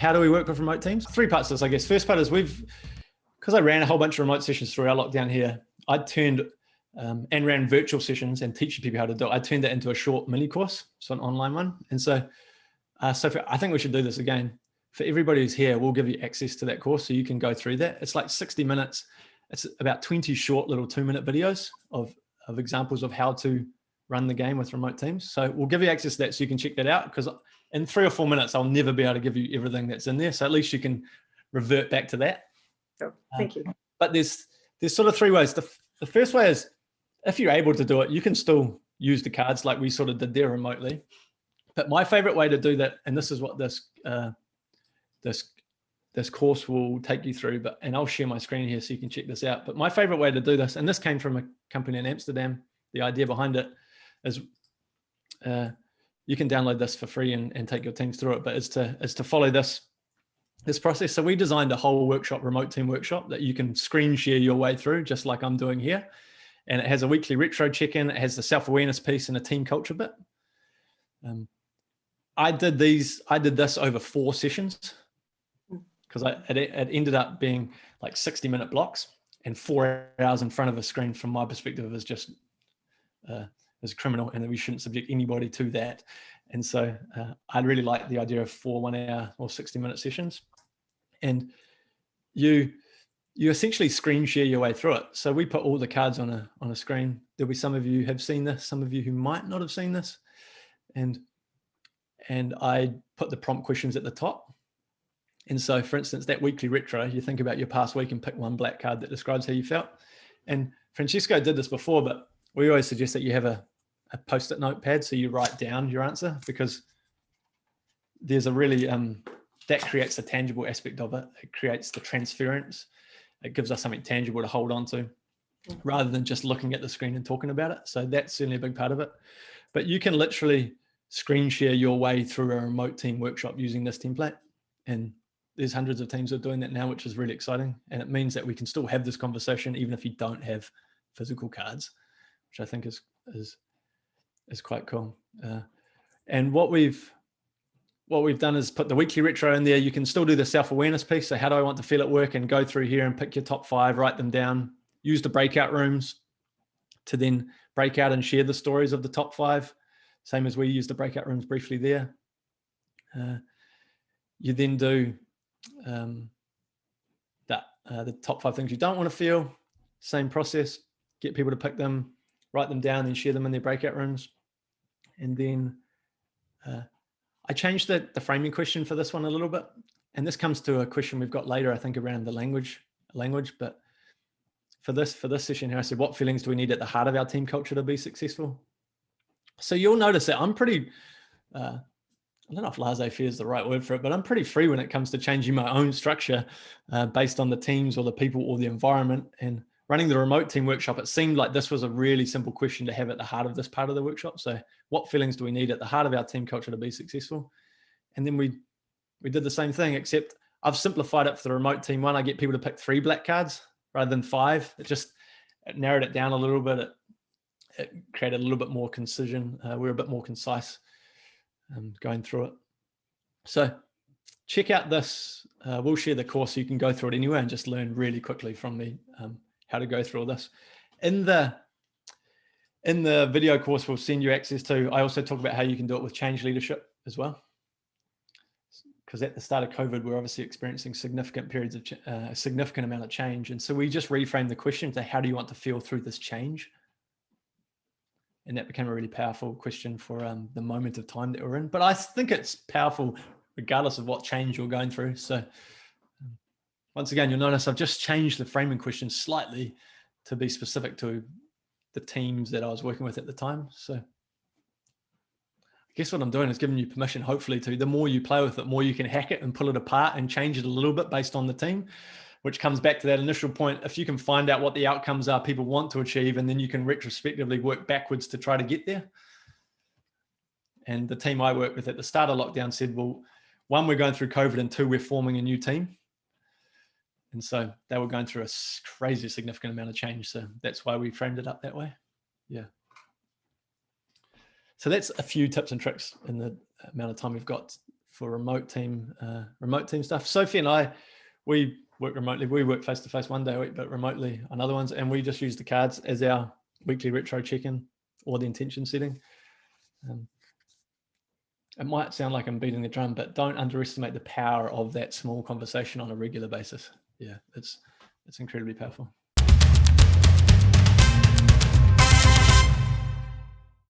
how do we work with remote teams? Three parts to this, I guess. First part is because I ran a whole bunch of remote sessions through our lockdown here, I turned and ran virtual sessions and teaching people how to do it. I turned that into a short mini course, so an online one. And so, I think we should do this again. For everybody who's here, we'll give you access to that course so you can go through that. It's like 60 minutes. It's about 20 short little 2-minute videos of examples of how to run the game with remote teams. So we'll give you access to that so you can check that out, because in 3 or 4 minutes, I'll never be able to give you everything that's in there. So at least you can revert back to that. Oh, thank you. But there's sort of 3 ways. The first way is, if you're able to do it, you can still use the cards like we sort of did there remotely. But my favorite way to do that, and this is what this course will take you through, and I'll share my screen here so you can check this out. But my favorite way to do this, and this came from a company in Amsterdam, the idea behind it is you can download this for free and take your teams through it, but is to follow this process. So we designed a whole workshop, remote team workshop, that you can screen share your way through, just like I'm doing here. And it has a weekly retro check-in. It has the self-awareness piece and a team culture bit. I did this over 4 sessions, because it ended up being like 60-minute blocks, and 4 hours in front of a screen from my perspective is just is criminal, and we shouldn't subject anybody to that. And so I really like the idea of 4 1-hour or 60-minute sessions. And you essentially screen share your way through it. So we put all the cards on a screen. There'll be some of you have seen this, some of you who might not have seen this. And I put the prompt questions at the top. And so, for instance, that weekly retro, you think about your past week and pick one black card that describes how you felt. And Francesco did this before, but we always suggest that you have a post-it notepad so you write down your answer, because there's a really, that creates a tangible aspect of it. It creates the transference. It gives us something tangible to hold on to, rather than just looking at the screen and talking about it. So that's certainly a big part of it. But you can literally screen share your way through a remote team workshop using this template. And there's hundreds of teams that are doing that now, which is really exciting. And it means that we can still have this conversation even if you don't have physical cards, which I think is quite cool. And what we've done is put the weekly retro in there. You can still do the self-awareness piece. So how do I want to feel at work, and go through here and pick your top 5, write them down, use the breakout rooms to then break out and share the stories of the top 5. Same as we use the breakout rooms briefly there. You then do the top 5 things you don't want to feel. Same process, get people to pick them, write them down, and share them in their breakout rooms. And then I changed the framing question for this one a little bit. And this comes to a question we've got later, I think, around the language. But for this session here, I said, what feelings do we need at the heart of our team culture to be successful? So you'll notice that I'm pretty, I don't know if laissez-faire is the right word for it, but I'm pretty free when it comes to changing my own structure based on the teams or the people or the environment. And running the remote team workshop, it seemed like this was a really simple question to have at the heart of this part of the workshop. So what feelings do we need at the heart of our team culture to be successful? And then we did the same thing, except I've simplified it for the remote team one. I get people to pick 3 black cards rather than 5. It narrowed it down a little bit. It created a little bit more concision. We're a bit more concise going through it. So check out this. We'll share the course so you can go through it anyway and just learn really quickly from me how to go through all this. In the video course we'll send you access to, I also talk about how you can do it with change leadership as well. Because at the start of COVID, we're obviously experiencing significant periods of a significant amount of change. And so we just reframed the question to, how do you want to feel through this change? And that became a really powerful question for the moment of time that we're in. But I think it's powerful regardless of what change you're going through. So once again, you'll notice I've just changed the framing question slightly to be specific to the teams that I was working with at the time. So I guess what I'm doing is giving you permission, hopefully, to the more you play with it, more you can hack it and pull it apart and change it a little bit based on the team, which comes back to that initial point. If you can find out what the outcomes are people want to achieve, and then you can retrospectively work backwards to try to get there. And the team I worked with at the start of lockdown said, well, 1, we're going through COVID, and 2, we're forming a new team. And so they were going through a crazy significant amount of change. So that's why we framed it up that way. Yeah. So that's a few tips and tricks in the amount of time we've got for remote team stuff. Sophie and I, we work remotely. We work face to face one day a week, but remotely on other ones. And we just use the cards as our weekly retro check-in or the intention setting. It might sound like I'm beating the drum, but don't underestimate the power of that small conversation on a regular basis. Yeah, it's incredibly powerful.